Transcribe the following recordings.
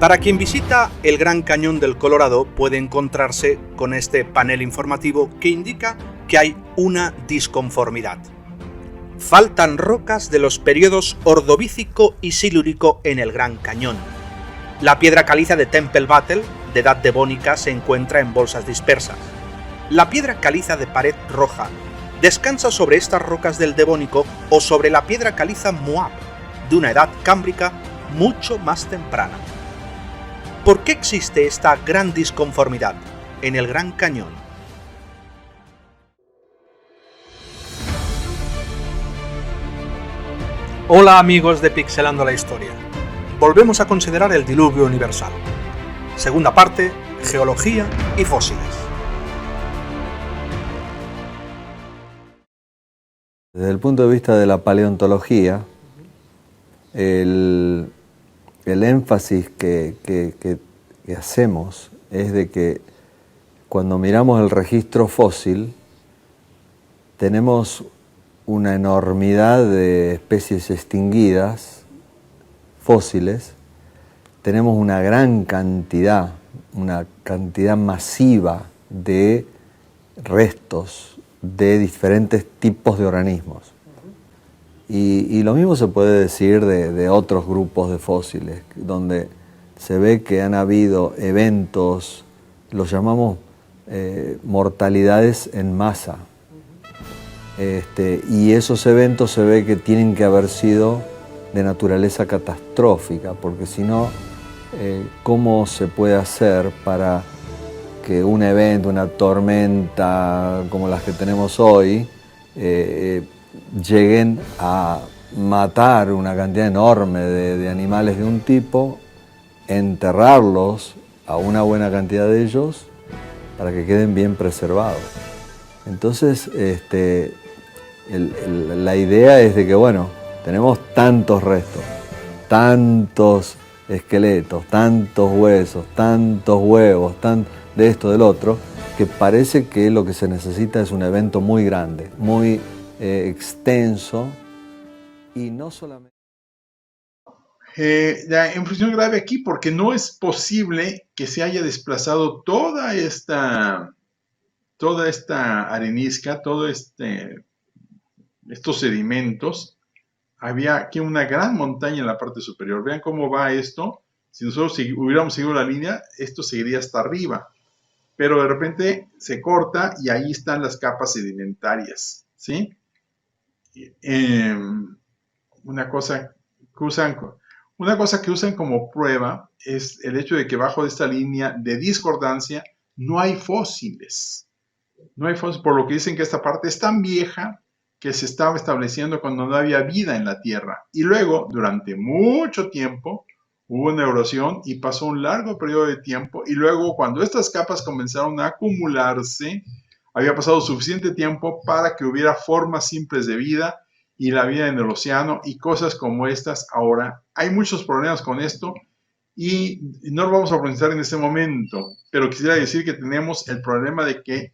Para quien visita el Gran Cañón del Colorado puede encontrarse con este panel informativo que indica que hay una disconformidad. Faltan rocas de los periodos Ordovícico y Silúrico en el Gran Cañón. La piedra caliza de Temple Battle, de edad devónica, se encuentra en bolsas dispersas. La piedra caliza de pared roja descansa sobre estas rocas del Devónico o sobre la piedra caliza Moab, de una edad cámbrica mucho más temprana. ¿Por qué existe esta gran disconformidad en el Gran Cañón? Hola amigos de Pixelando la Historia. Volvemos a considerar el diluvio universal. Segunda parte, geología y fósiles. Desde el punto de vista de la paleontología, el énfasis que hacemos es de que cuando miramos el registro fósil tenemos una enormidad de especies extinguidas, fósiles, tenemos una gran cantidad, una cantidad masiva de restos de diferentes tipos de organismos. Y lo mismo se puede decir de otros grupos de fósiles, donde se ve que han habido eventos, los llamamos mortalidades en masa. Y esos eventos se ve que tienen que haber sido de naturaleza catastrófica, porque si no, ¿cómo se puede hacer para que un evento, una tormenta como las que tenemos hoy, lleguen a matar una cantidad enorme de animales de un tipo, enterrarlos a una buena cantidad de ellos para que queden bien preservados? Entonces, la idea es de que, bueno, tenemos tantos restos, tantos esqueletos, tantos huesos, tantos huevos, de esto, del otro, que parece que lo que se necesita es un evento muy grande, muy extenso, y no solamente... La intrusión grave aquí porque no es posible que se haya desplazado toda esta arenisca, estos sedimentos. Había aquí una gran montaña en la parte superior. Vean cómo va esto. Si nosotros hubiéramos seguido la línea, esto seguiría hasta arriba. Pero de repente se corta y ahí están las capas sedimentarias, ¿sí? Una cosa que usan como prueba es el hecho de que bajo de esta línea de discordancia no hay fósiles. No hay fósiles, por lo que dicen que esta parte es tan vieja que se estaba estableciendo cuando no había vida en la Tierra. Y luego, durante mucho tiempo, hubo una erosión y pasó un largo periodo de tiempo. Y luego, cuando estas capas comenzaron a acumularse, había pasado suficiente tiempo para que hubiera formas simples de vida y la vida en el océano y cosas como estas. Ahora, hay muchos problemas con esto y no lo vamos a profundizar en este momento, pero quisiera decir que tenemos el problema de que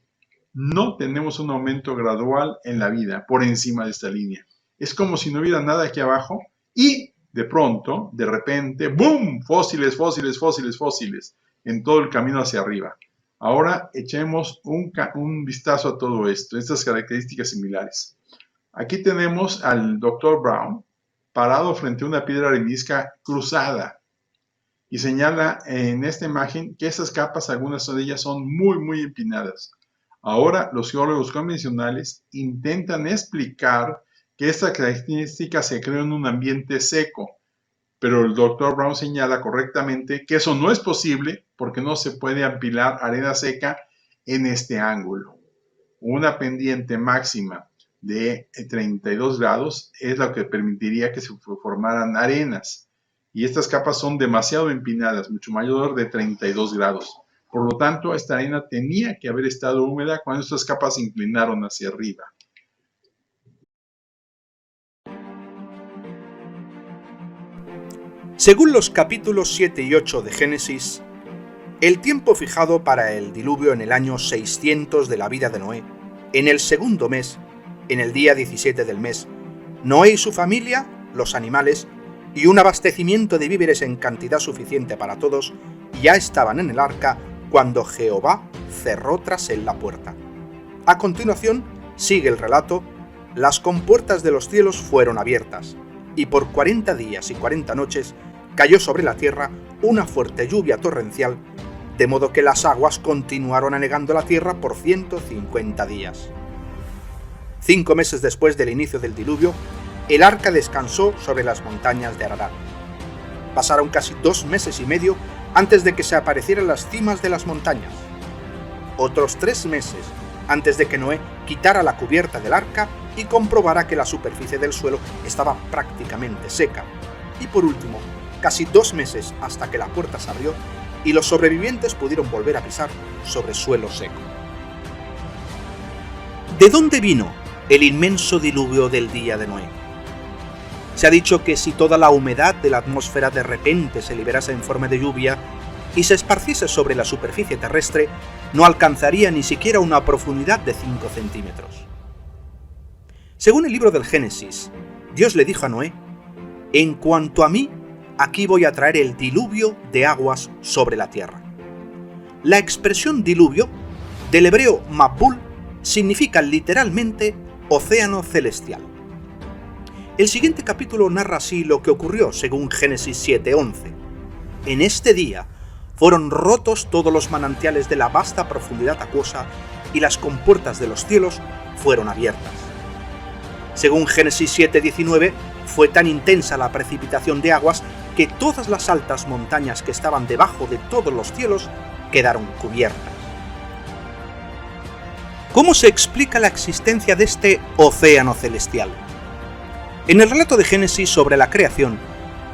no tenemos un aumento gradual en la vida por encima de esta línea. Es como si no hubiera nada aquí abajo y de pronto, de repente, ¡boom! Fósiles, fósiles, fósiles, fósiles en todo el camino hacia arriba. Ahora echemos un vistazo a todo esto, estas características similares. Aquí tenemos al Dr. Brown parado frente a una piedra arenisca cruzada y señala en esta imagen que esas capas, algunas de ellas son muy, muy empinadas. Ahora los geólogos convencionales intentan explicar que esta característica se creó en un ambiente seco, pero el Dr. Brown señala correctamente que eso no es posible porque no se puede apilar arena seca en este ángulo. Una pendiente máxima de 32 grados es lo que permitiría que se formaran arenas. Y estas capas son demasiado empinadas, mucho mayor de 32 grados. Por lo tanto, esta arena tenía que haber estado húmeda cuando estas capas se inclinaron hacia arriba. Según los capítulos 7 y 8 de Génesis, el tiempo fijado para el diluvio en el año 600 de la vida de Noé, en el segundo mes, en el día 17 del mes, Noé y su familia, los animales, y un abastecimiento de víveres en cantidad suficiente para todos ya estaban en el arca cuando Jehová cerró tras él la puerta. A continuación, sigue el relato: las compuertas de los cielos fueron abiertas, y por 40 días y 40 noches cayó sobre la tierra una fuerte lluvia torrencial, de modo que las aguas continuaron anegando la tierra por 150 días. 5 meses después del inicio del diluvio, el arca descansó sobre las montañas de Ararat. Pasaron casi 2 meses y medio antes de que se aparecieran las cimas de las montañas. Otros 3 meses antes de que Noé quitara la cubierta del arca y comprobara que la superficie del suelo estaba prácticamente seca. Y por último, casi 2 meses hasta que la puerta se abrió y los sobrevivientes pudieron volver a pisar sobre suelo seco. ¿De dónde vino el inmenso diluvio del día de Noé? Se ha dicho que si toda la humedad de la atmósfera de repente se liberase en forma de lluvia y se esparciese sobre la superficie terrestre, no alcanzaría ni siquiera una profundidad de 5 centímetros. Según el libro del Génesis, Dios le dijo a Noé: «En cuanto a mí, aquí voy a traer el diluvio de aguas sobre la tierra». La expresión diluvio, del hebreo mabul, significa literalmente océano celestial. El siguiente capítulo narra así lo que ocurrió según Génesis 7:11. En este día fueron rotos todos los manantiales de la vasta profundidad acuosa y las compuertas de los cielos fueron abiertas. Según Génesis 7:19, fue tan intensa la precipitación de aguas que todas las altas montañas que estaban debajo de todos los cielos quedaron cubiertas. ¿Cómo se explica la existencia de este océano celestial? En el relato de Génesis sobre la creación,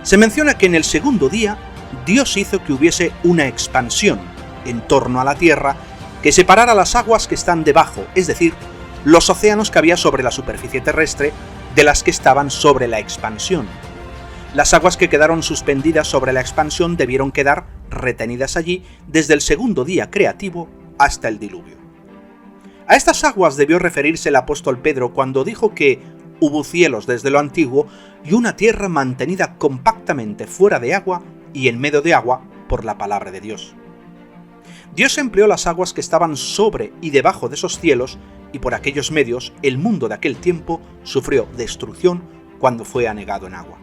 se menciona que en el segundo día Dios hizo que hubiese una expansión en torno a la tierra que separara las aguas que están debajo, es decir, los océanos que había sobre la superficie terrestre, de las que estaban sobre la expansión. Las aguas que quedaron suspendidas sobre la expansión debieron quedar retenidas allí desde el segundo día creativo hasta el diluvio. A estas aguas debió referirse el apóstol Pedro cuando dijo que hubo cielos desde lo antiguo y una tierra mantenida compactamente fuera de agua y en medio de agua por la palabra de Dios. Dios empleó las aguas que estaban sobre y debajo de esos cielos, y por aquellos medios el mundo de aquel tiempo sufrió destrucción cuando fue anegado en agua.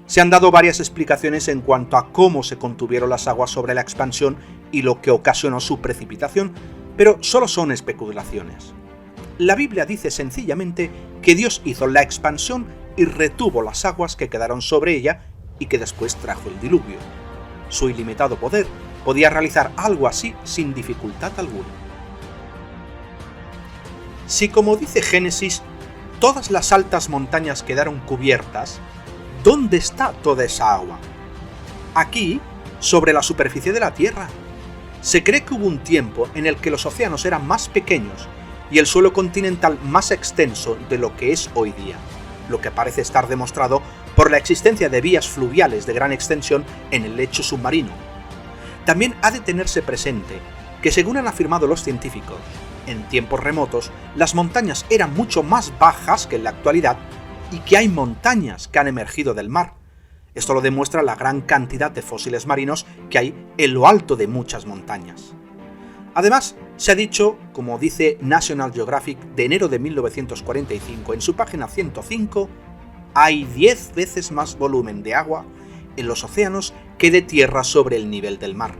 Se han dado varias explicaciones en cuanto a cómo se contuvieron las aguas sobre la expansión y lo que ocasionó su precipitación, pero solo son especulaciones. La Biblia dice sencillamente que Dios hizo la expansión y retuvo las aguas que quedaron sobre ella y que después trajo el diluvio. Su ilimitado poder podía realizar algo así sin dificultad alguna. Si, como dice Génesis, todas las altas montañas quedaron cubiertas, ¿dónde está toda esa agua? Aquí, sobre la superficie de la Tierra. Se cree que hubo un tiempo en el que los océanos eran más pequeños y el suelo continental más extenso de lo que es hoy día, lo que parece estar demostrado por la existencia de vías fluviales de gran extensión en el lecho submarino. También ha de tenerse presente que, según han afirmado los científicos, en tiempos remotos las montañas eran mucho más bajas que en la actualidad y que hay montañas que han emergido del mar. Esto lo demuestra la gran cantidad de fósiles marinos que hay en lo alto de muchas montañas. Además, se ha dicho, como dice National Geographic de enero de 1945 en su página 105, hay 10 veces más volumen de agua en los océanos que de tierra sobre el nivel del mar.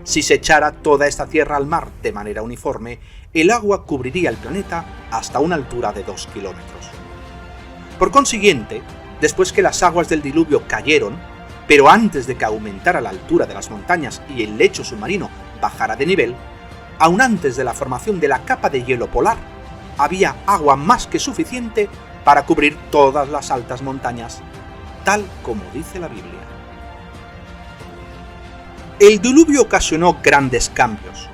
Si se echara toda esta tierra al mar de manera uniforme, el agua cubriría el planeta hasta una altura de 2 kilómetros. Por consiguiente, después que las aguas del diluvio cayeron, pero antes de que aumentara la altura de las montañas y el lecho submarino bajara de nivel, aún antes de la formación de la capa de hielo polar, había agua más que suficiente para cubrir todas las altas montañas, tal como dice la Biblia. El diluvio ocasionó grandes cambios.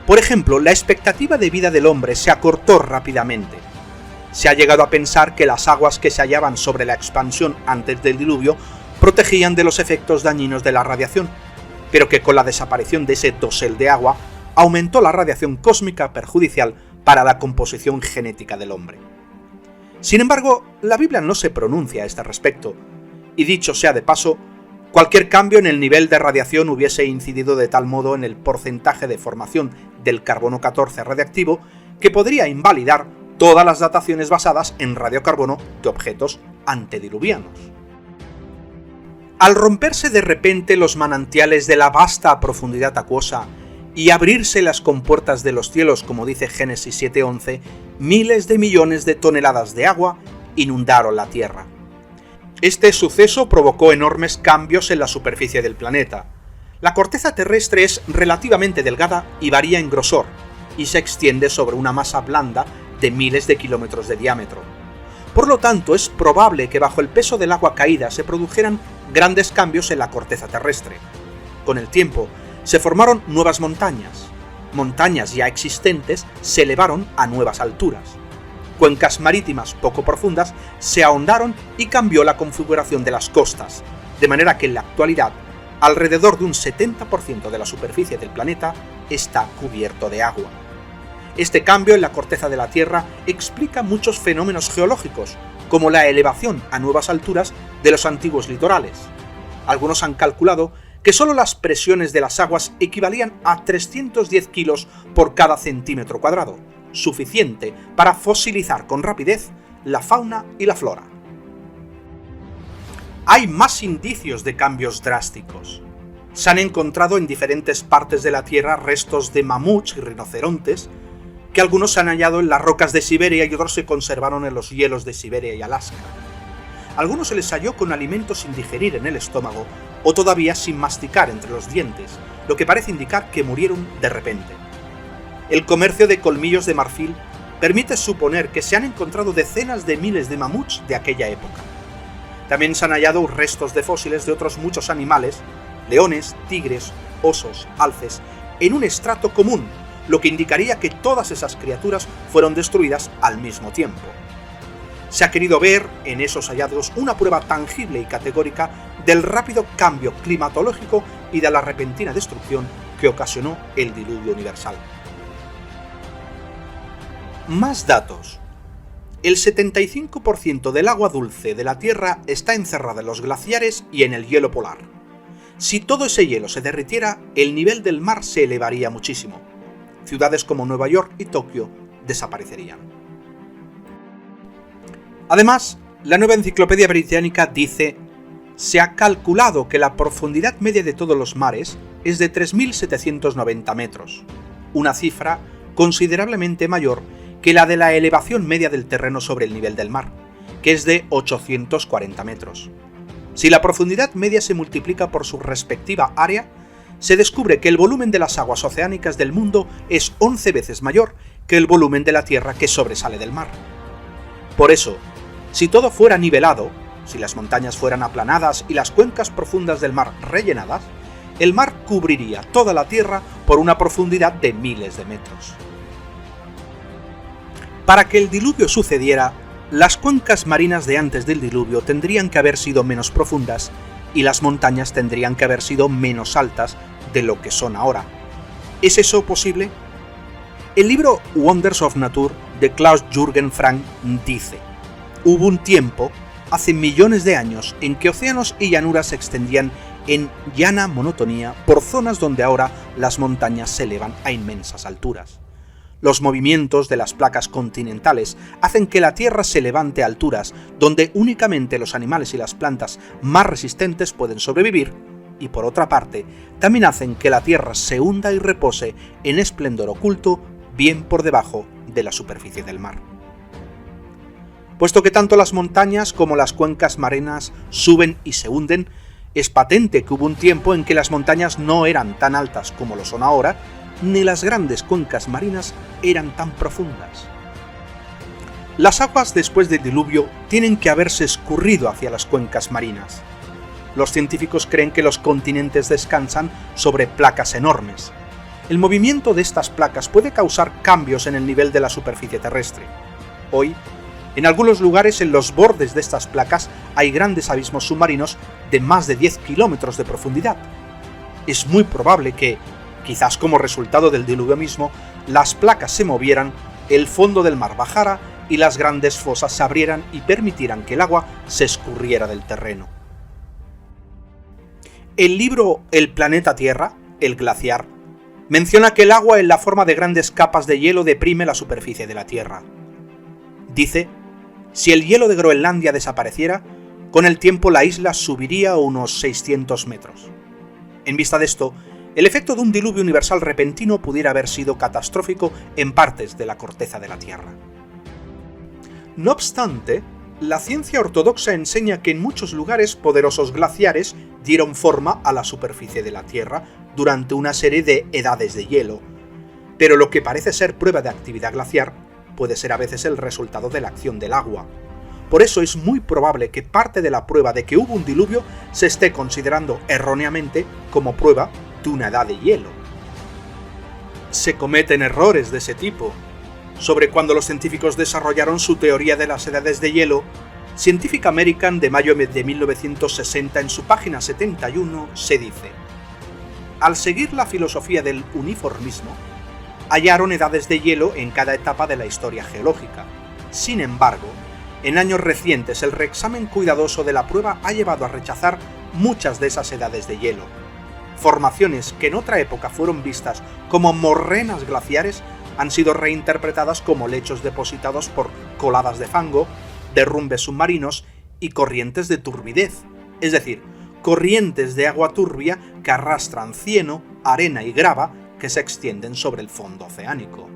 Por ejemplo, la expectativa de vida del hombre se acortó rápidamente. Se ha llegado a pensar que las aguas que se hallaban sobre la expansión antes del diluvio protegían de los efectos dañinos de la radiación, pero que con la desaparición de ese dosel de agua aumentó la radiación cósmica perjudicial para la composición genética del hombre. Sin embargo, la Biblia no se pronuncia a este respecto, Y dicho sea de paso, cualquier cambio en el nivel de radiación hubiese incidido de tal modo en el porcentaje de formación del carbono 14 radiactivo que podría invalidar todas las dataciones basadas en radiocarbono de objetos antediluvianos. Al romperse de repente los manantiales de la vasta profundidad acuosa y abrirse las compuertas de los cielos, como dice Génesis 7:11, miles de millones de toneladas de agua inundaron la Tierra. Este suceso provocó enormes cambios en la superficie del planeta. La corteza terrestre es relativamente delgada y varía en grosor, y se extiende sobre una masa blanda de miles de kilómetros de diámetro. Por lo tanto, es probable que bajo el peso del agua caída se produjeran grandes cambios en la corteza terrestre. Con el tiempo, se formaron nuevas montañas. Montañas ya existentes se elevaron a nuevas alturas. Cuencas marítimas poco profundas se ahondaron y cambió la configuración de las costas, de manera que en la actualidad, alrededor de un 70% de la superficie del planeta está cubierto de agua. Este cambio en la corteza de la Tierra explica muchos fenómenos geológicos, como la elevación a nuevas alturas de los antiguos litorales. Algunos han calculado que solo las presiones de las aguas equivalían a 310 kilos por cada centímetro cuadrado, suficiente para fosilizar con rapidez la fauna y la flora. Hay más indicios de cambios drásticos. Se han encontrado en diferentes partes de la Tierra restos de mamuts y rinocerontes, que algunos se han hallado en las rocas de Siberia y otros se conservaron en los hielos de Siberia y Alaska. Algunos se les halló con alimentos sin digerir en el estómago o todavía sin masticar entre los dientes, lo que parece indicar que murieron de repente. El comercio de colmillos de marfil permite suponer que se han encontrado decenas de miles de mamuts de aquella época. También se han hallado restos de fósiles de otros muchos animales, leones, tigres, osos, alces, en un estrato común, lo que indicaría que todas esas criaturas fueron destruidas al mismo tiempo. Se ha querido ver en esos hallazgos una prueba tangible y categórica del rápido cambio climatológico y de la repentina destrucción que ocasionó el diluvio universal. Más datos. El 75% del agua dulce de la Tierra está encerrada en los glaciares y en el hielo polar. Si todo ese hielo se derritiera, el nivel del mar se elevaría muchísimo. Ciudades como Nueva York y Tokio desaparecerían. Además, la Nueva Enciclopedia Británica dice: se ha calculado que la profundidad media de todos los mares es de 3.790 metros, una cifra considerablemente mayor que la de la elevación media del terreno sobre el nivel del mar, que es de 840 metros. Si la profundidad media se multiplica por su respectiva área, se descubre que el volumen de las aguas oceánicas del mundo es 11 veces mayor que el volumen de la Tierra que sobresale del mar. Por eso, si todo fuera nivelado, si las montañas fueran aplanadas y las cuencas profundas del mar rellenadas, el mar cubriría toda la Tierra por una profundidad de miles de metros. Para que el diluvio sucediera, las cuencas marinas de antes del diluvio tendrían que haber sido menos profundas y las montañas tendrían que haber sido menos altas de lo que son ahora. ¿Es eso posible? El libro Wonders of Nature de Klaus-Jürgen Frank dice: hubo un tiempo, hace millones de años, en que océanos y llanuras se extendían en llana monotonía por zonas donde ahora las montañas se elevan a inmensas alturas. Los movimientos de las placas continentales hacen que la Tierra se levante a alturas donde únicamente los animales y las plantas más resistentes pueden sobrevivir, y por otra parte, también hacen que la Tierra se hunda y repose en esplendor oculto bien por debajo de la superficie del mar. Puesto que tanto las montañas como las cuencas marinas suben y se hunden, es patente que hubo un tiempo en que las montañas no eran tan altas como lo son ahora, ni las grandes cuencas marinas eran tan profundas. Las aguas después del diluvio tienen que haberse escurrido hacia las cuencas marinas. Los científicos creen que los continentes descansan sobre placas enormes. El movimiento de estas placas puede causar cambios en el nivel de la superficie terrestre. Hoy, en algunos lugares en los bordes de estas placas hay grandes abismos submarinos de más de 10 kilómetros de profundidad. Es muy probable que, quizás como resultado del diluvio mismo, las placas se movieran, el fondo del mar bajara y las grandes fosas se abrieran y permitieran que el agua se escurriera del terreno. El libro El planeta Tierra, El glaciar, menciona que el agua en la forma de grandes capas de hielo deprime la superficie de la Tierra. Dice, si el hielo de Groenlandia desapareciera, con el tiempo la isla subiría a unos 600 metros. En vista de esto, el efecto de un diluvio universal repentino pudiera haber sido catastrófico en partes de la corteza de la Tierra. No obstante, la ciencia ortodoxa enseña que en muchos lugares poderosos glaciares dieron forma a la superficie de la Tierra durante una serie de edades de hielo, pero lo que parece ser prueba de actividad glaciar puede ser a veces el resultado de la acción del agua. Por eso es muy probable que parte de la prueba de que hubo un diluvio se esté considerando erróneamente como prueba de una edad de hielo. Se cometen errores de ese tipo. Sobre cuando los científicos desarrollaron su teoría de las edades de hielo, Scientific American de mayo de 1960 en su página 71 se dice: al seguir la filosofía del uniformismo, hallaron edades de hielo en cada etapa de la historia geológica. Sin embargo, en años recientes el reexamen cuidadoso de la prueba ha llevado a rechazar muchas de esas edades de hielo. Formaciones que en otra época fueron vistas como morrenas glaciares han sido reinterpretadas como lechos depositados por coladas de fango, derrumbes submarinos y corrientes de turbidez, es decir, corrientes de agua turbia que arrastran cieno, arena y grava que se extienden sobre el fondo oceánico.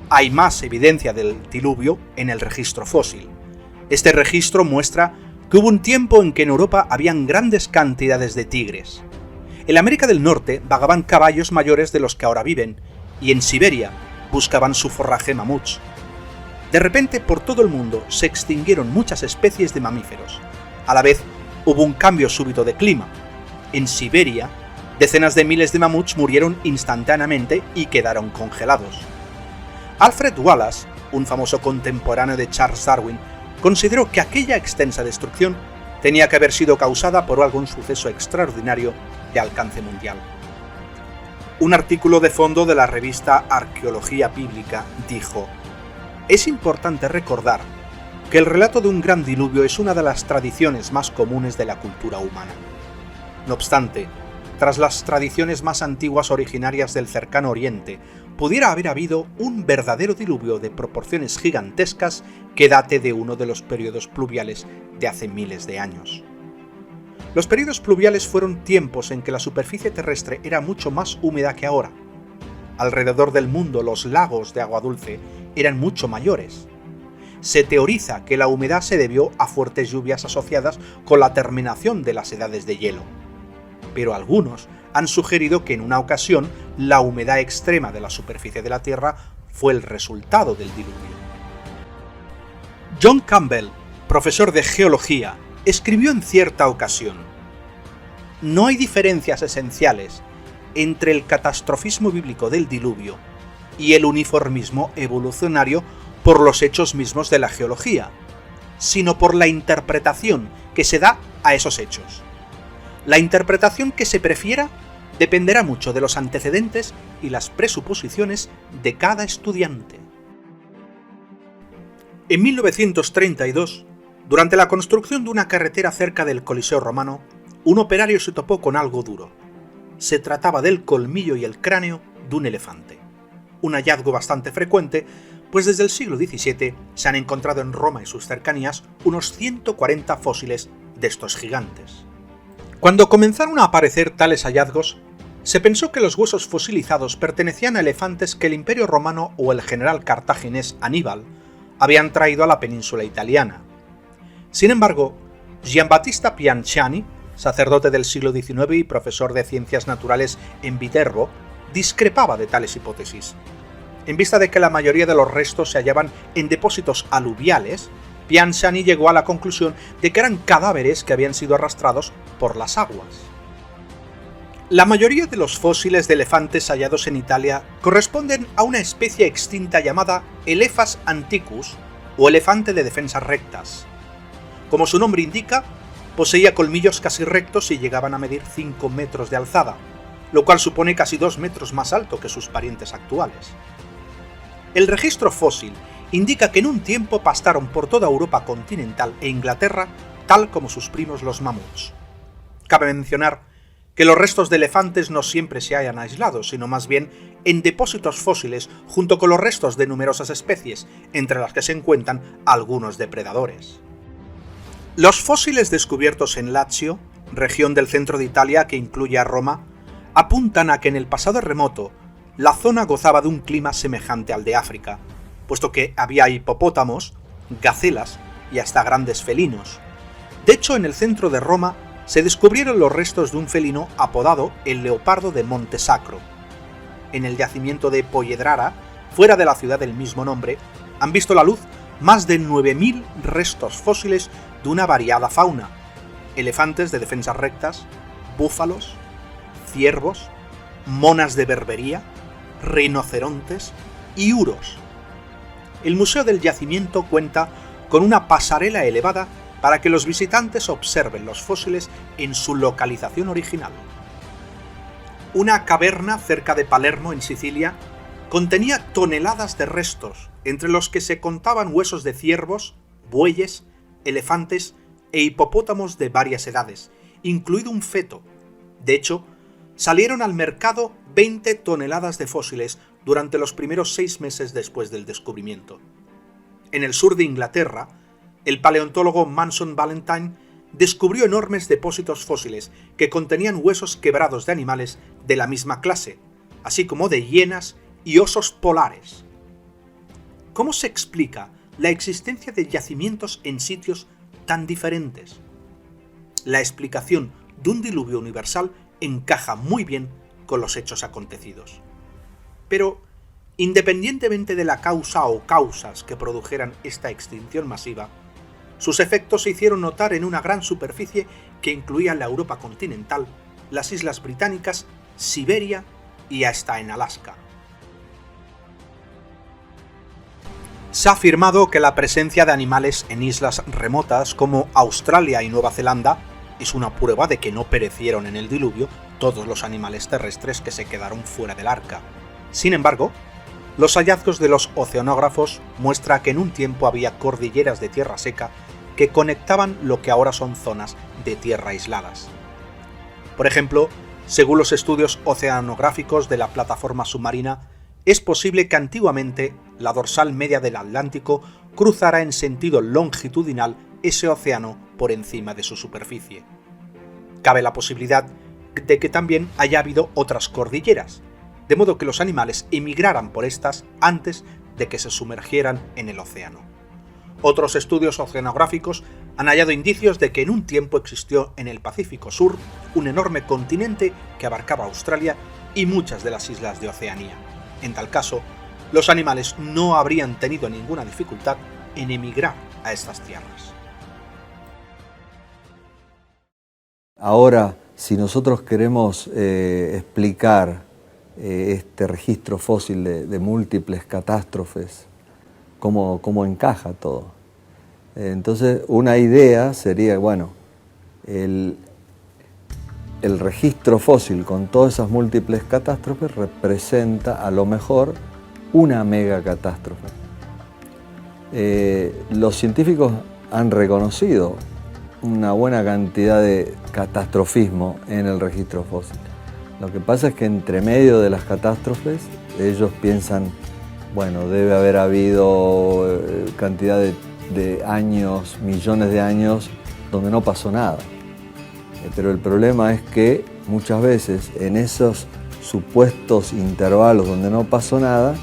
Hay más evidencia del diluvio en el registro fósil. Este registro muestra que hubo un tiempo en que en Europa habían grandes cantidades de tigres. En América del Norte vagaban caballos mayores de los que ahora viven, y en Siberia buscaban su forraje mamuts. De repente, por todo el mundo se extinguieron muchas especies de mamíferos. A la vez, hubo un cambio súbito de clima. En Siberia, decenas de miles de mamuts murieron instantáneamente y quedaron congelados. Alfred Wallace, un famoso contemporáneo de Charles Darwin, consideró que aquella extensa destrucción tenía que haber sido causada por algún suceso extraordinario de alcance mundial. Un artículo de fondo de la revista Arqueología Bíblica dijo: es importante recordar que el relato de un gran diluvio es una de las tradiciones más comunes de la cultura humana. No obstante, tras las tradiciones más antiguas originarias del cercano Oriente, pudiera haber habido un verdadero diluvio de proporciones gigantescas que date de uno de los periodos pluviales de hace miles de años. Los periodos pluviales fueron tiempos en que la superficie terrestre era mucho más húmeda que ahora. Alrededor del mundo los lagos de agua dulce eran mucho mayores. Se teoriza que la humedad se debió a fuertes lluvias asociadas con la terminación de las edades de hielo. Pero algunos han sugerido que en una ocasión la humedad extrema de la superficie de la Tierra fue el resultado del diluvio. John Campbell, profesor de geología, escribió en cierta ocasión: no hay diferencias esenciales entre el catastrofismo bíblico del diluvio y el uniformismo evolucionario por los hechos mismos de la geología, sino por la interpretación que se da a esos hechos. La interpretación que se prefiera dependerá mucho de los antecedentes y las presuposiciones de cada estudiante. En 1932, durante la construcción de una carretera cerca del Coliseo romano, un operario se topó con algo duro. Se trataba del colmillo y el cráneo de un elefante. Un hallazgo bastante frecuente, pues desde el siglo XVII se han encontrado en Roma y sus cercanías unos 140 fósiles de estos gigantes. Cuando comenzaron a aparecer tales hallazgos, se pensó que los huesos fosilizados pertenecían a elefantes que el Imperio Romano o el general cartaginés Aníbal habían traído a la península italiana. Sin embargo, Giambattista Pianciani, sacerdote del siglo XIX y profesor de ciencias naturales en Viterbo, discrepaba de tales hipótesis. En vista de que la mayoría de los restos se hallaban en depósitos aluviales, Pianciani llegó a la conclusión de que eran cadáveres que habían sido arrastrados por las aguas. La mayoría de los fósiles de elefantes hallados en Italia corresponden a una especie extinta llamada Elephas antiquus o elefante de defensas rectas. Como su nombre indica, poseía colmillos casi rectos y llegaban a medir 5 metros de alzada, lo cual supone casi 2 metros más alto que sus parientes actuales. El registro fósil indica que en un tiempo pastaron por toda Europa continental e Inglaterra, tal como sus primos los mamuts. Cabe mencionar que los restos de elefantes no siempre se hallan aislados, sino más bien en depósitos fósiles junto con los restos de numerosas especies, entre las que se encuentran algunos depredadores. Los fósiles descubiertos en Lazio, región del centro de Italia que incluye a Roma, apuntan a que en el pasado remoto la zona gozaba de un clima semejante al de África, puesto que había hipopótamos, gacelas y hasta grandes felinos. De hecho, en el centro de Roma se descubrieron los restos de un felino apodado el leopardo de Monte Sacro. En el yacimiento de Polledrara, fuera de la ciudad del mismo nombre, han visto la luz más de 9.000 restos fósiles de una variada fauna: elefantes de defensas rectas, búfalos, ciervos, monas de Berbería, rinocerontes y uros. El Museo del Yacimiento cuenta con una pasarela elevada para que los visitantes observen los fósiles en su localización original. Una caverna cerca de Palermo, en Sicilia, contenía toneladas de restos, entre los que se contaban huesos de ciervos, bueyes, elefantes e hipopótamos de varias edades, incluido un feto. De hecho, salieron al mercado 20 toneladas de fósiles durante los primeros 6 meses después del descubrimiento. En el sur de Inglaterra, el paleontólogo Manson Valentine descubrió enormes depósitos fósiles que contenían huesos quebrados de animales de la misma clase, así como de hienas y osos polares. ¿Cómo se explica la existencia de yacimientos en sitios tan diferentes? La explicación de un diluvio universal encaja muy bien con los hechos acontecidos. Pero, independientemente de la causa o causas que produjeran esta extinción masiva, sus efectos se hicieron notar en una gran superficie que incluía la Europa continental, las Islas Británicas, Siberia y hasta en Alaska. Se ha afirmado que la presencia de animales en islas remotas como Australia y Nueva Zelanda es una prueba de que no perecieron en el diluvio todos los animales terrestres que se quedaron fuera del arca. Sin embargo, los hallazgos de los oceanógrafos muestran que en un tiempo había cordilleras de tierra seca que conectaban lo que ahora son zonas de tierra aisladas. Por ejemplo, según los estudios oceanográficos de la plataforma submarina, es posible que antiguamente la dorsal media del Atlántico cruzara en sentido longitudinal ese océano por encima de su superficie. Cabe la posibilidad de que también haya habido otras cordilleras, de modo que los animales emigraran por estas antes de que se sumergieran en el océano. Otros estudios oceanográficos han hallado indicios de que en un tiempo existió en el Pacífico Sur un enorme continente que abarcaba Australia y muchas de las islas de Oceanía. En tal caso, los animales no habrían tenido ninguna dificultad en emigrar a estas tierras. Ahora, si nosotros queremos explicar este registro fósil de múltiples catástrofes, cómo encaja todo. Entonces, una idea sería, bueno, el registro fósil con todas esas múltiples catástrofes representa a lo mejor una megacatástrofe. Los científicos han reconocido una buena cantidad de catastrofismo en el registro fósil. Lo que pasa es que entre medio de las catástrofes ellos piensan, bueno, debe haber habido cantidad de años, millones de años, donde no pasó nada. Pero el problema es que muchas veces en esos supuestos intervalos donde no pasó nada,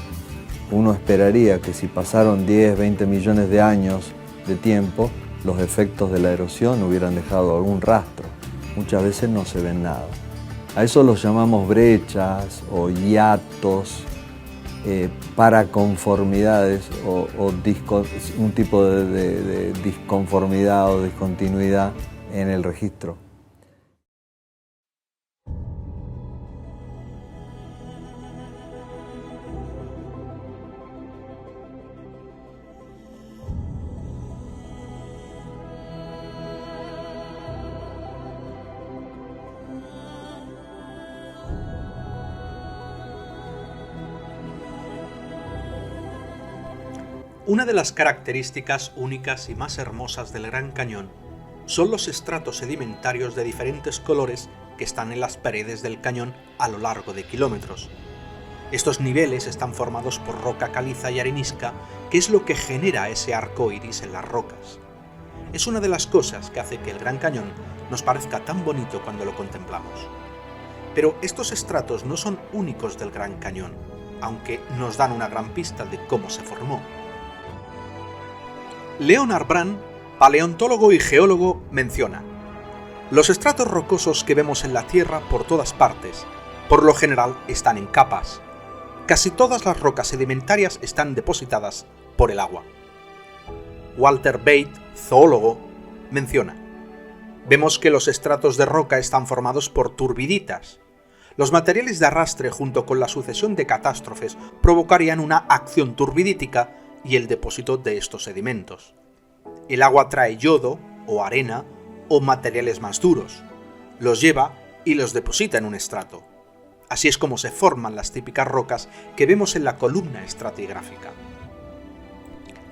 uno esperaría que si pasaron 10, 20 millones de años de tiempo, los efectos de la erosión hubieran dejado algún rastro. Muchas veces no se ven nada. A eso los llamamos brechas o hiatos, paraconformidades o un tipo de disconformidad o discontinuidad en el registro. Una de las características únicas y más hermosas del Gran Cañón son los estratos sedimentarios de diferentes colores que están en las paredes del cañón a lo largo de kilómetros. Estos niveles están formados por roca caliza y arenisca, que es lo que genera ese arco iris en las rocas. Es una de las cosas que hace que el Gran Cañón nos parezca tan bonito cuando lo contemplamos. Pero estos estratos no son únicos del Gran Cañón, aunque nos dan una gran pista de cómo se formó. Leonard Brand, paleontólogo y geólogo, menciona: los estratos rocosos que vemos en la Tierra por todas partes, por lo general están en capas. Casi todas las rocas sedimentarias están depositadas por el agua. Walter Bate, zoólogo, menciona: vemos que los estratos de roca están formados por turbiditas. Los materiales de arrastre junto con la sucesión de catástrofes provocarían una acción turbidítica y el depósito de estos sedimentos. El agua trae yodo, o arena, o materiales más duros. Los lleva y los deposita en un estrato. Así es como se forman las típicas rocas que vemos en la columna estratigráfica.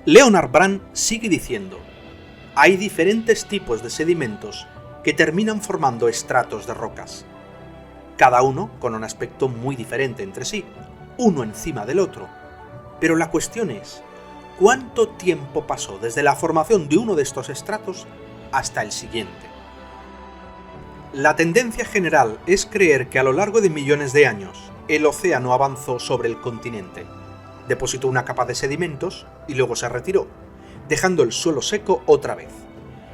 Leonard Brand sigue diciendo: hay diferentes tipos de sedimentos que terminan formando estratos de rocas, cada uno con un aspecto muy diferente entre sí, uno encima del otro. Pero la cuestión es: ¿cuánto tiempo pasó desde la formación de uno de estos estratos hasta el siguiente? La tendencia general es creer que a lo largo de millones de años el océano avanzó sobre el continente, depositó una capa de sedimentos y luego se retiró, dejando el suelo seco otra vez.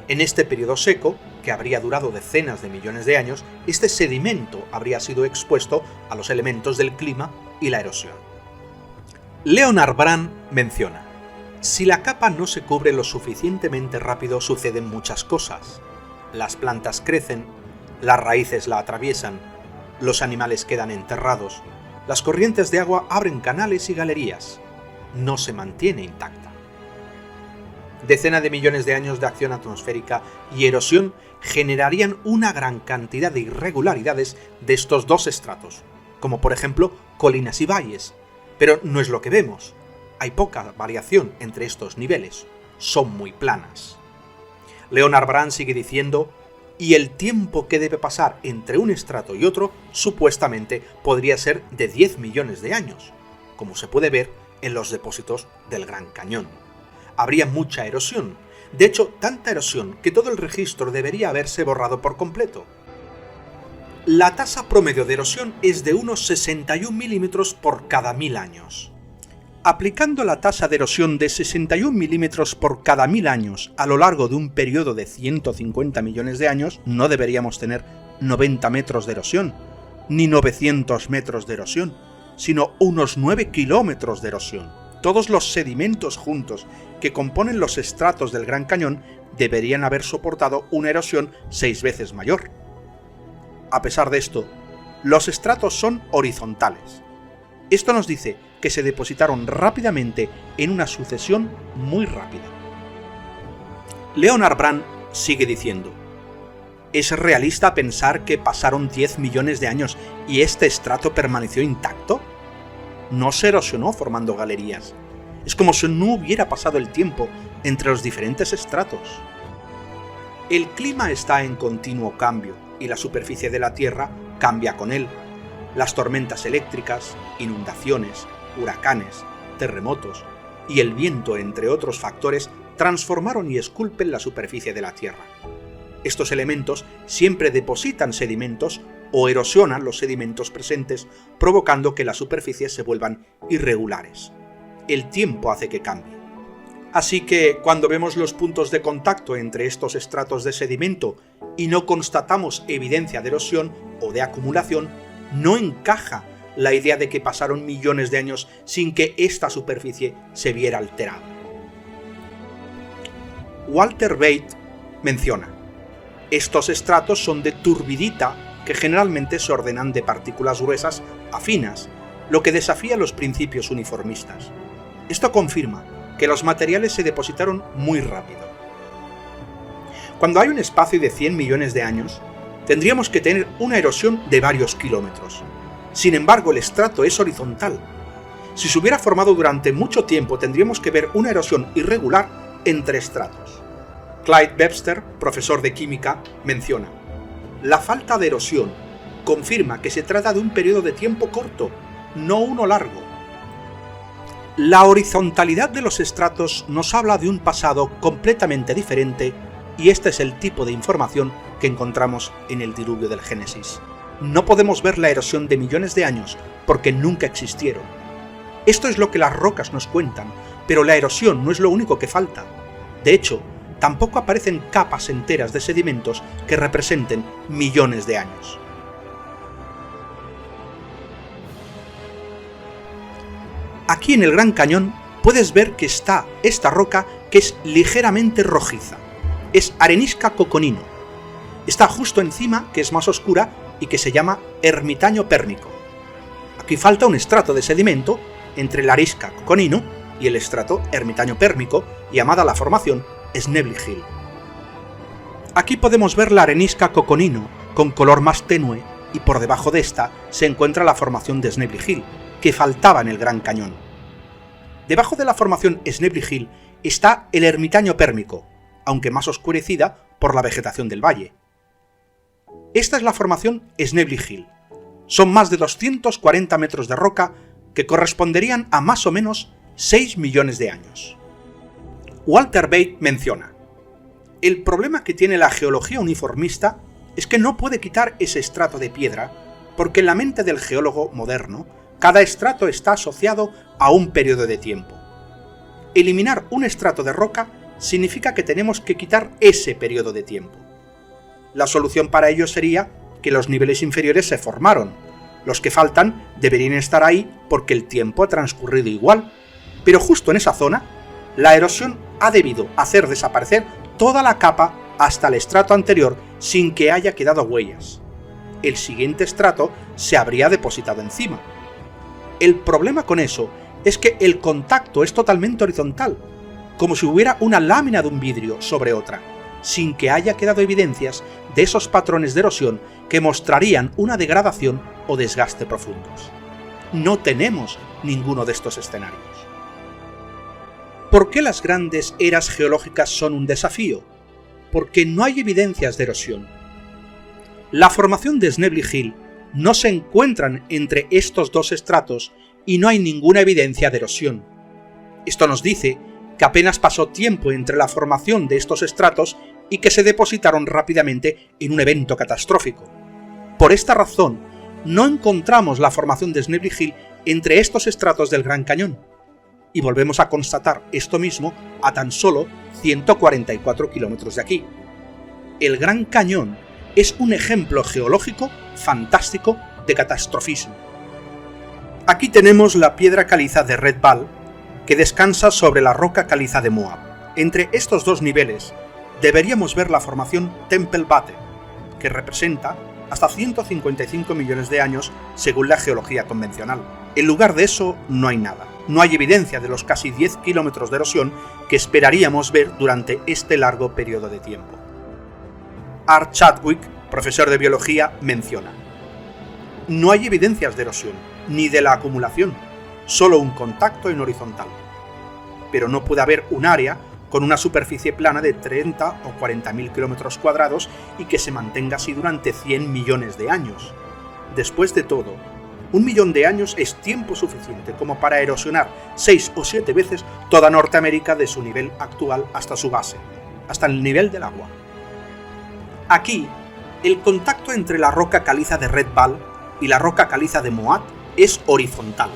En este periodo seco, que habría durado decenas de millones de años, este sedimento habría sido expuesto a los elementos del clima y la erosión. Leonard Brand menciona: si la capa no se cubre lo suficientemente rápido, suceden muchas cosas. Las plantas crecen, las raíces la atraviesan, los animales quedan enterrados, las corrientes de agua abren canales y galerías. No se mantiene intacta. Decenas de millones de años de acción atmosférica y erosión generarían una gran cantidad de irregularidades de estos dos estratos, como por ejemplo colinas y valles, pero no es lo que vemos. Hay poca variación entre estos niveles, son muy planas. Leonard Brand sigue diciendo: y el tiempo que debe pasar entre un estrato y otro supuestamente podría ser de 10 millones de años, como se puede ver en los depósitos del Gran Cañón. Habría mucha erosión, de hecho tanta erosión que todo el registro debería haberse borrado por completo. La tasa promedio de erosión es de unos 61 milímetros por cada 1000 años. Aplicando la tasa de erosión de 61 milímetros por cada 1000 años a lo largo de un periodo de 150 millones de años, no deberíamos tener 90 metros de erosión, ni 900 metros de erosión, sino unos 9 kilómetros de erosión. Todos los sedimentos juntos que componen los estratos del Gran Cañón deberían haber soportado una erosión 6 veces mayor. A pesar de esto, los estratos son horizontales. Esto nos dice que se depositaron rápidamente en una sucesión muy rápida. Leonard Brand sigue diciendo: ¿es realista pensar que pasaron 10 millones de años y este estrato permaneció intacto? No se erosionó formando galerías. Es como si no hubiera pasado el tiempo entre los diferentes estratos. El clima está en continuo cambio y la superficie de la Tierra cambia con él. Las tormentas eléctricas, inundaciones, huracanes, terremotos y el viento, entre otros factores, transformaron y esculpen la superficie de la Tierra. Estos elementos siempre depositan sedimentos o erosionan los sedimentos presentes, provocando que las superficies se vuelvan irregulares. El tiempo hace que cambie. Así que, cuando vemos los puntos de contacto entre estos estratos de sedimento y no constatamos evidencia de erosión o de acumulación, no encaja la idea de que pasaron millones de años sin que esta superficie se viera alterada. Walter Bate menciona: estos estratos son de turbidita que generalmente se ordenan de partículas gruesas a finas, lo que desafía los principios uniformistas. Esto confirma que los materiales se depositaron muy rápido. Cuando hay un espacio de 100 millones de años, tendríamos que tener una erosión de varios kilómetros. Sin embargo, el estrato es horizontal. Si se hubiera formado durante mucho tiempo, tendríamos que ver una erosión irregular entre estratos. Clyde Webster, profesor de química, menciona: la falta de erosión confirma que se trata de un periodo de tiempo corto, no uno largo. La horizontalidad de los estratos nos habla de un pasado completamente diferente, y este es el tipo de información que encontramos en el diluvio del Génesis. No podemos ver la erosión de millones de años porque nunca existieron. Esto es lo que las rocas nos cuentan, pero la erosión no es lo único que falta. De hecho, tampoco aparecen capas enteras de sedimentos que representen millones de años. Aquí en el Gran Cañón puedes ver que está esta roca que es ligeramente rojiza. Es arenisca coconino. Está justo encima, que es más oscura y que se llama ermitaño pérmico. Aquí falta un estrato de sedimento entre la arenisca coconino y el estrato ermitaño pérmico, llamada la formación Snebly Hill. Aquí podemos ver la arenisca coconino con color más tenue, y por debajo de esta se encuentra la formación de Snebly Hill, que faltaba en el Gran Cañón. Debajo de la formación Snebly Hill está el ermitaño pérmico, aunque más oscurecida por la vegetación del valle. Esta es la formación Snebly Hill. Son más de 240 metros de roca que corresponderían a más o menos 6 millones de años. Walter Bate menciona: el problema que tiene la geología uniformista es que no puede quitar ese estrato de piedra, porque en la mente del geólogo moderno, cada estrato está asociado a un periodo de tiempo. Eliminar un estrato de roca significa que tenemos que quitar ese periodo de tiempo. La solución para ello sería que los niveles inferiores se formaron. Los que faltan deberían estar ahí porque el tiempo ha transcurrido igual, pero justo en esa zona, la erosión ha debido hacer desaparecer toda la capa hasta el estrato anterior sin que haya quedado huellas. El siguiente estrato se habría depositado encima. El problema con eso es que el contacto es totalmente horizontal, como si hubiera una lámina de un vidrio sobre otra, sin que haya quedado evidencias de esos patrones de erosión que mostrarían una degradación o desgaste profundos. No tenemos ninguno de estos escenarios. ¿Por qué las grandes eras geológicas son un desafío? Porque no hay evidencias de erosión. La formación de Snebly Hill no se encuentran entre estos dos estratos y no hay ninguna evidencia de erosión. Esto nos dice que apenas pasó tiempo entre la formación de estos estratos y que se depositaron rápidamente en un evento catastrófico. Por esta razón, no encontramos la formación de Snebly Hill entre estos estratos del Gran Cañón. Y volvemos a constatar esto mismo a tan solo 144 kilómetros de aquí. El Gran Cañón es un ejemplo geológico fantástico de catastrofismo. Aquí tenemos la piedra caliza de Red Ball, que descansa sobre la roca caliza de Moab. Entre estos dos niveles deberíamos ver la formación Temple Butte, que representa hasta 155 millones de años según la geología convencional. En lugar de eso no hay nada. No hay evidencia de los casi 10 kilómetros de erosión que esperaríamos ver durante este largo periodo de tiempo. Art Chadwick, profesor de biología, menciona: no hay evidencias de erosión, ni de la acumulación, solo un contacto en horizontal. Pero no puede haber un área con una superficie plana de 30 o 40.000 kilómetros cuadrados y que se mantenga así durante 100 millones de años. Después de todo, 1 millón de años es tiempo suficiente como para erosionar 6 o 7 veces toda Norteamérica de su nivel actual hasta su base, hasta el nivel del agua. Aquí, el contacto entre la roca caliza de Red Ball y la roca caliza de Moab es horizontal,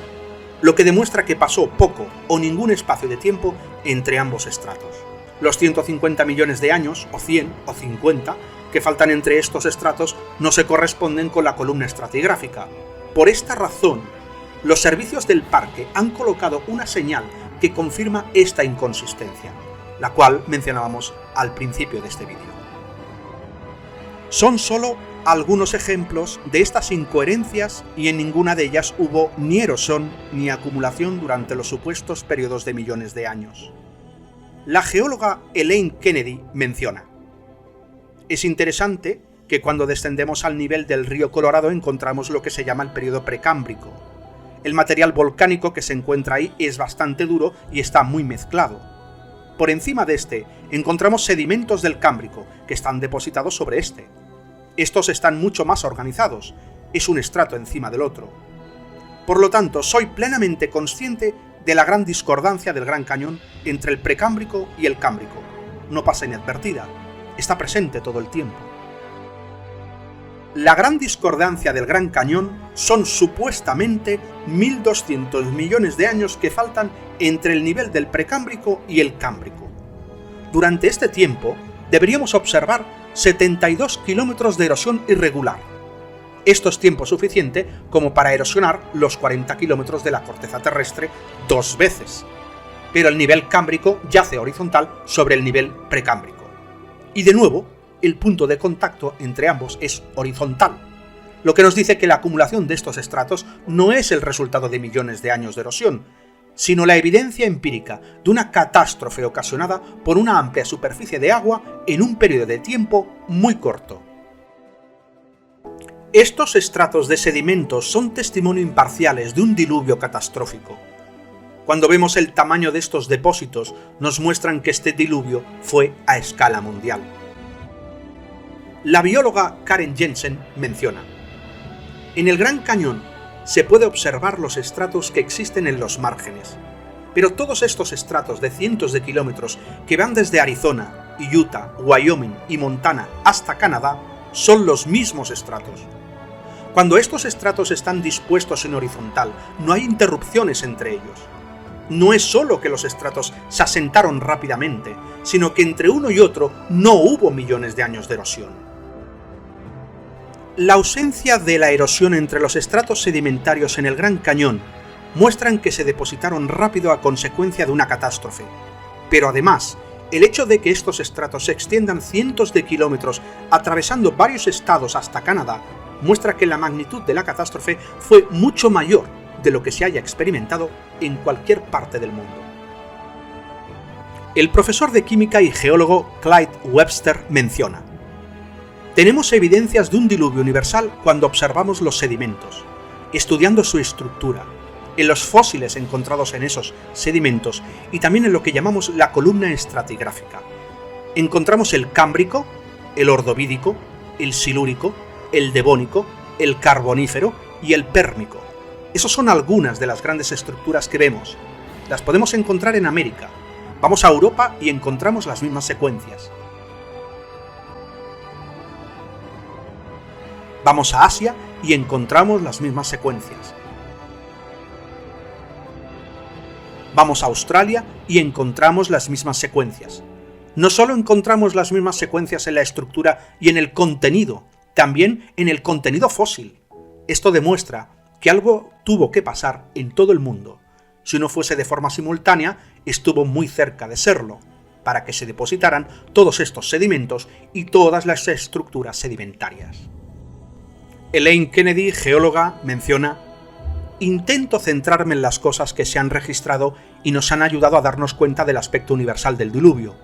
lo que demuestra que pasó poco o ningún espacio de tiempo entre ambos estratos. Los 150 millones de años, o 100 o 50, que faltan entre estos estratos no se corresponden con la columna estratigráfica. Por esta razón, los servicios del parque han colocado una señal que confirma esta inconsistencia, la cual mencionábamos al principio de este vídeo. Son solo algunos ejemplos de estas incoherencias y en ninguna de ellas hubo ni erosión ni acumulación durante los supuestos periodos de millones de años. La geóloga Elaine Kennedy menciona: es interesante que cuando descendemos al nivel del río Colorado encontramos lo que se llama el periodo precámbrico. El material volcánico que se encuentra ahí es bastante duro y está muy mezclado. por encima de este encontramos sedimentos del Cámbrico que están depositados sobre este. Estos están mucho más organizados, es un estrato encima del otro. Por lo tanto, soy plenamente consciente de la gran discordancia del Gran Cañón entre el Precámbrico y el Cámbrico. No pasa inadvertida, está presente todo el tiempo. La gran discordancia del Gran Cañón son supuestamente 1.200 millones de años que faltan entre el nivel del Precámbrico y el Cámbrico. Durante este tiempo, deberíamos observar 72 kilómetros de erosión irregular. Esto es tiempo suficiente como para erosionar los 40 kilómetros de la corteza terrestre 2 veces. Pero el nivel cámbrico yace horizontal sobre el nivel precámbrico. Y de nuevo, el punto de contacto entre ambos es horizontal, lo que nos dice que la acumulación de estos estratos no es el resultado de millones de años de erosión, sino la evidencia empírica de una catástrofe ocasionada por una amplia superficie de agua en un periodo de tiempo muy corto. Estos estratos de sedimentos son testimonio imparciales de un diluvio catastrófico. Cuando vemos el tamaño de estos depósitos, nos muestran que este diluvio fue a escala mundial. La bióloga Karen Jensen menciona: en el Gran Cañón se puede observar los estratos que existen en los márgenes, pero todos estos estratos de cientos de kilómetros que van desde Arizona, Utah, Wyoming y Montana hasta Canadá son los mismos estratos. Cuando estos estratos están dispuestos en horizontal, no hay interrupciones entre ellos. No es solo que los estratos se asentaron rápidamente, sino que entre uno y otro no hubo millones de años de erosión. La ausencia de la erosión entre los estratos sedimentarios en el Gran Cañón muestran que se depositaron rápido a consecuencia de una catástrofe. Pero además, el hecho de que estos estratos se extiendan cientos de kilómetros atravesando varios estados hasta Canadá muestra que la magnitud de la catástrofe fue mucho mayor de lo que se haya experimentado en cualquier parte del mundo. El profesor de química y geólogo Clyde Webster menciona: tenemos evidencias de un diluvio universal cuando observamos los sedimentos, estudiando su estructura, en los fósiles encontrados en esos sedimentos y también en lo que llamamos la columna estratigráfica. Encontramos el cámbrico, el ordovídico, el silúrico, el devónico, el carbonífero y el pérmico. Esas son algunas de las grandes estructuras que vemos. Las podemos encontrar en América. Vamos a Europa y encontramos las mismas secuencias. Vamos a Asia y encontramos las mismas secuencias. Vamos a Australia y encontramos las mismas secuencias. No solo encontramos las mismas secuencias en la estructura y en el contenido, también en el contenido fósil. Esto demuestra que algo tuvo que pasar en todo el mundo. Si no fuese de forma simultánea, estuvo muy cerca de serlo, para que se depositaran todos estos sedimentos y todas las estructuras sedimentarias. Elaine Kennedy, geóloga, menciona: intento centrarme en las cosas que se han registrado y nos han ayudado a darnos cuenta del aspecto universal del diluvio.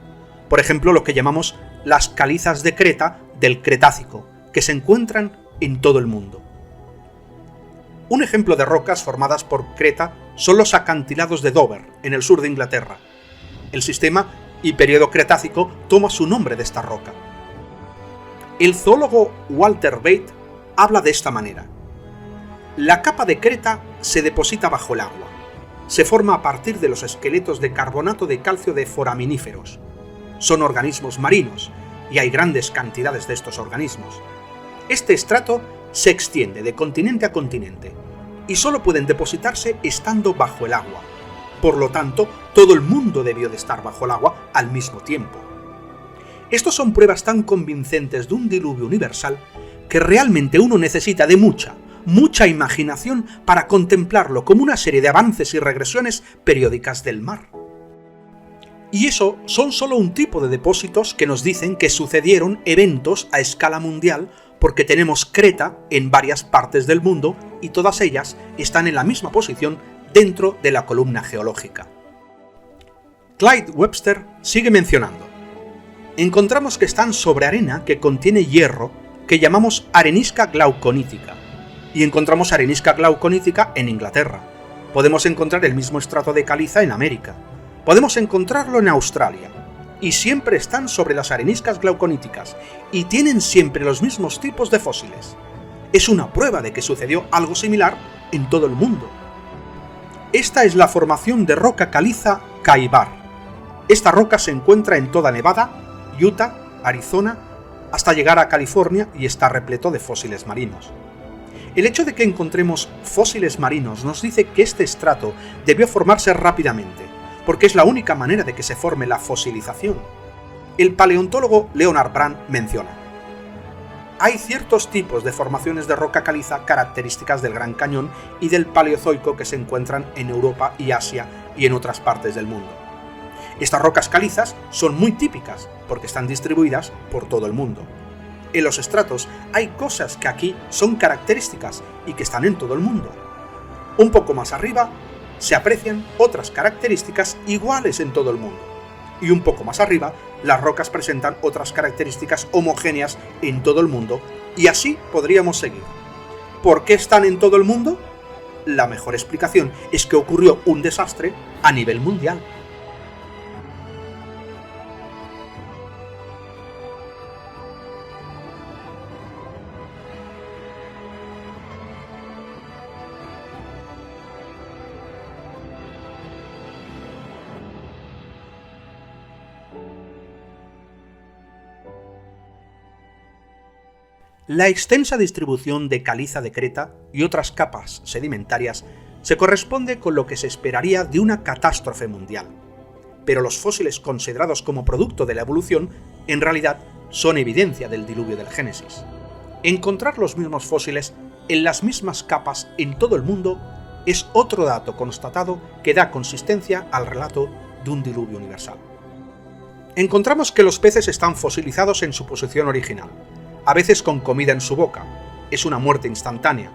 Por ejemplo, lo que llamamos las calizas de Creta del Cretácico, que se encuentran en todo el mundo. Un ejemplo de rocas formadas por Creta son los acantilados de Dover, en el sur de Inglaterra. El sistema y periodo Cretácico toma su nombre de esta roca. El zoólogo Walter Bate habla de esta manera: la capa de Creta se deposita bajo el agua. Se forma a partir de los esqueletos de carbonato de calcio de foraminíferos. Son organismos marinos, y hay grandes cantidades de estos organismos. Este estrato se extiende de continente a continente, y solo pueden depositarse estando bajo el agua. Por lo tanto, todo el mundo debió de estar bajo el agua al mismo tiempo. Estos son pruebas tan convincentes de un diluvio universal que realmente uno necesita de mucha imaginación para contemplarlo como una serie de avances y regresiones periódicas del mar. Y eso son solo un tipo de depósitos que nos dicen que sucedieron eventos a escala mundial, porque tenemos Creta en varias partes del mundo y todas ellas están en la misma posición dentro de la columna geológica. Clyde Webster sigue mencionando: encontramos que están sobre arena que contiene hierro que llamamos arenisca glauconítica, y encontramos arenisca glauconítica en Inglaterra. Podemos encontrar el mismo estrato de caliza en América. Podemos encontrarlo en Australia, y siempre están sobre las areniscas glauconíticas, y tienen siempre los mismos tipos de fósiles. Es una prueba de que sucedió algo similar en todo el mundo. Esta es la formación de roca caliza Kaibar. Esta roca se encuentra en toda Nevada, Utah, Arizona, hasta llegar a California y está repleto de fósiles marinos. El hecho de que encontremos fósiles marinos nos dice que este estrato debió formarse rápidamente, porque es la única manera de que se forme la fosilización. El paleontólogo Leonard Brand menciona: hay ciertos tipos de formaciones de roca caliza características del Gran Cañón y del Paleozoico que se encuentran en Europa y Asia y en otras partes del mundo. Estas rocas calizas son muy típicas porque están distribuidas por todo el mundo. En los estratos hay cosas que aquí son características y que están en todo el mundo. Un poco más arriba se aprecian otras características iguales en todo el mundo. Y un poco más arriba, las rocas presentan otras características homogéneas en todo el mundo, y así podríamos seguir. ¿Por qué están en todo el mundo? La mejor explicación es que ocurrió un desastre a nivel mundial. La extensa distribución de caliza de Creta y otras capas sedimentarias se corresponde con lo que se esperaría de una catástrofe mundial, pero los fósiles considerados como producto de la evolución en realidad son evidencia del diluvio del Génesis. Encontrar los mismos fósiles en las mismas capas en todo el mundo es otro dato constatado que da consistencia al relato de un diluvio universal. Encontramos que los peces están fosilizados en su posición original, a veces con comida en su boca. Es una muerte instantánea.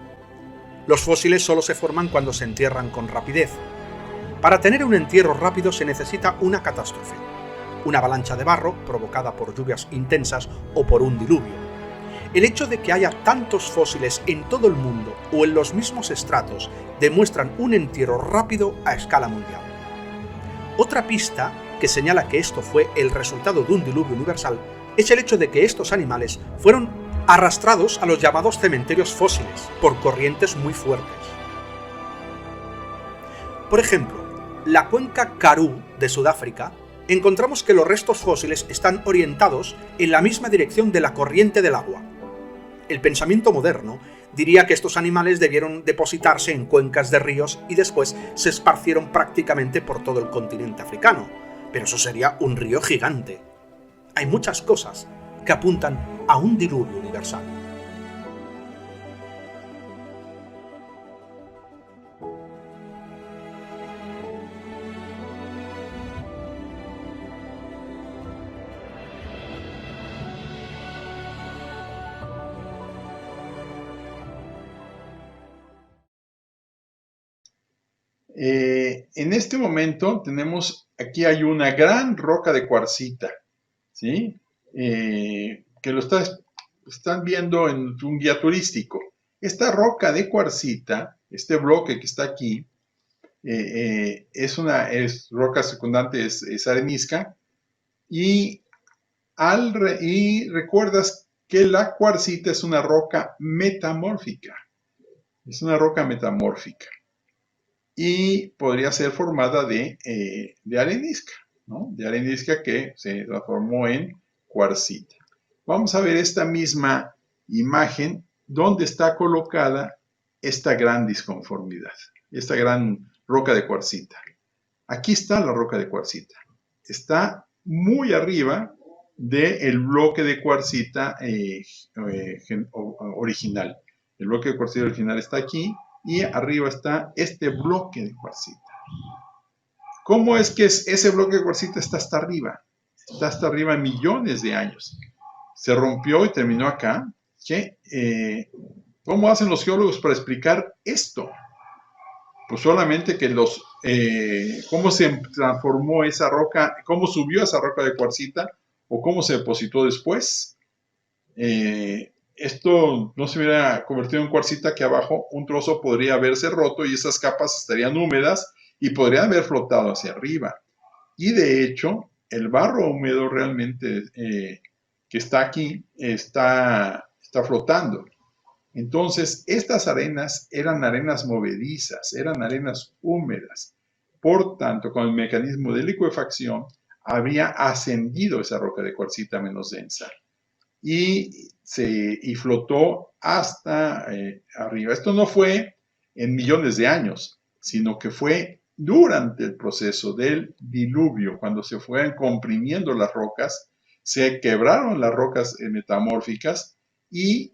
Los fósiles solo se forman cuando se entierran con rapidez. Para tener un entierro rápido se necesita una catástrofe, una avalancha de barro provocada por lluvias intensas o por un diluvio. El hecho de que haya tantos fósiles en todo el mundo o en los mismos estratos demuestran un entierro rápido a escala mundial. Otra pista que señala que esto fue el resultado de un diluvio universal es el hecho de que estos animales fueron arrastrados a los llamados cementerios fósiles por corrientes muy fuertes. Por ejemplo, la cuenca Karoo de Sudáfrica, encontramos que los restos fósiles están orientados en la misma dirección de la corriente del agua. El pensamiento moderno diría que estos animales debieron depositarse en cuencas de ríos y después se esparcieron prácticamente por todo el continente africano, pero eso sería un río gigante. Hay muchas cosas que apuntan a un diluvio universal. En este momento tenemos, aquí hay una gran roca de cuarcita, ¿sí? Que lo están viendo en un guía turístico. Esta roca de cuarcita, este bloque que está aquí, es roca secundante, es arenisca, y recuerdas que la cuarcita es una roca metamórfica. Es una roca metamórfica. Y podría ser formada de arenisca, ¿no? De arenisca que se transformó en cuarcita. Vamos a ver esta misma imagen donde está colocada esta gran disconformidad, esta gran roca de cuarcita. Aquí está la roca de cuarcita. Está muy arriba del bloque de cuarcita original. El bloque de cuarcita original está aquí y arriba está este bloque de cuarcita. ¿Cómo es que ese bloque de cuarcita está hasta arriba? Está hasta arriba millones de años. Se rompió y terminó acá. ¿Cómo hacen los geólogos para explicar esto? Pues solamente que cómo se transformó esa roca, cómo subió esa roca de cuarcita o cómo se depositó después. Esto no se hubiera convertido en cuarcita, que abajo un trozo podría haberse roto y esas capas estarían húmedas y podrían haber flotado hacia arriba. Y de hecho, el barro húmedo realmente que está aquí está flotando. Entonces, estas arenas eran arenas movedizas, eran arenas húmedas. Por tanto, con el mecanismo de licuefacción, había ascendido esa roca de cuarcita menos densa y flotó hasta arriba. Esto no fue en millones de años, sino que fue durante el proceso del diluvio, cuando se fueron comprimiendo las rocas, se quebraron las rocas metamórficas y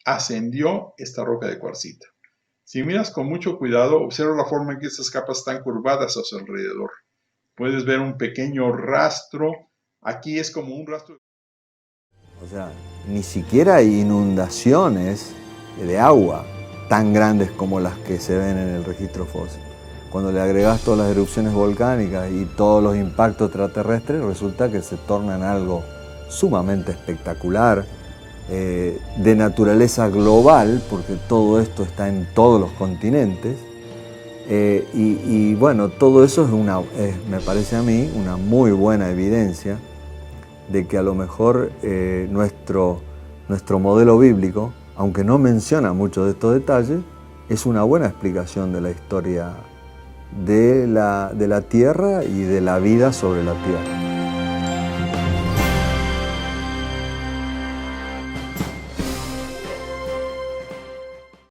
ascendió esta roca de cuarcita. Si miras con mucho cuidado, observa la forma en que estas capas están curvadas a su alrededor. Puedes ver un pequeño rastro. Aquí es como un rastro. O sea, ni siquiera hay inundaciones de agua tan grandes como las que se ven en el registro fósil. Cuando le agregas todas las erupciones volcánicas y todos los impactos extraterrestres, resulta que se tornan algo sumamente espectacular, de naturaleza global, porque todo esto está en todos los continentes. Y bueno, todo eso me parece a mí una muy buena evidencia de que a lo mejor nuestro modelo bíblico, aunque no menciona muchos de estos detalles, es una buena explicación de la historia de la Tierra y de la vida sobre la Tierra.